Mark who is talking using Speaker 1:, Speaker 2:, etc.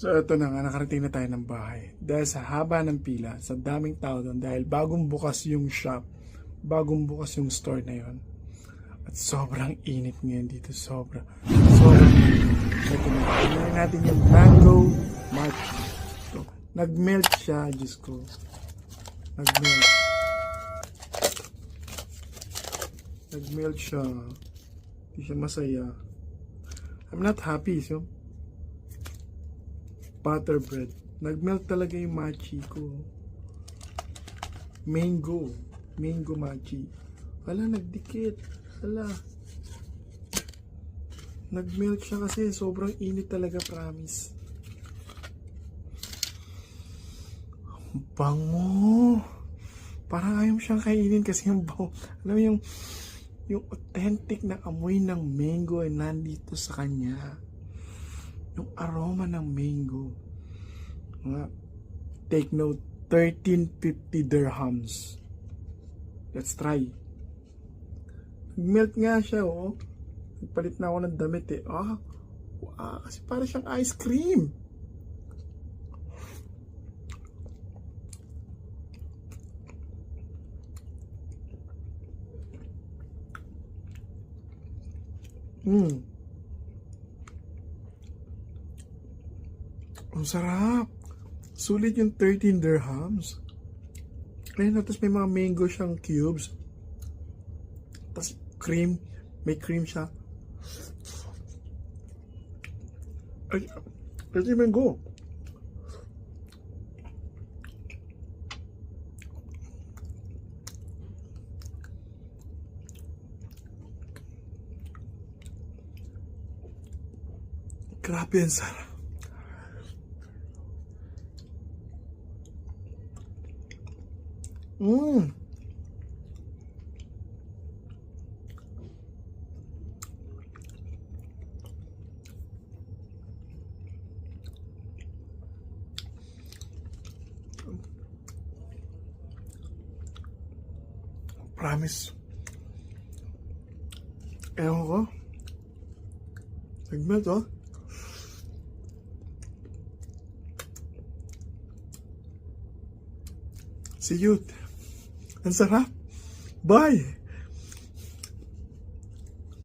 Speaker 1: So ito na nga, nakarating na tayo ng bahay. Dahil sa haba ng pila, sa daming tao doon, dahil bagong bukas yung shop, bagong bukas yung store na yon. At sobrang init ngayon dito, sobrang init. Ito na, tingnan natin yung mango mochi. So, nag-melt siya, Diyos ko. Nag-melt. Nag-melt siya. Hindi siya masaya. I'm not happy, so butter bread. Nag-melt talaga yung mochi ko. Mango mochi. Wala, nagdikit. Wala. Nag-melt siya kasi sobrang init talaga, promise. Ang bango. Parang ayaw siyang kainin kasi yung bango. Alam mo yung authentic na amoy ng mango ay nandito sa kanya. Yung aroma ng mango. Take note, 1350 dirhams. Let's try. Melt nga siya, oh. Nagpalit na ako ng damit, eh. Kasi para siyang ice cream. Ang sarap. Sulit yung 13 dirhams. Ayun, tapos may mga mango siyang cubes. Tapos cream. May cream siya. Ay, kasi mango. Grabe ang sarap. Promise. Ewan ko. Nag-melt, oh. See you. Ang sarap. Bye!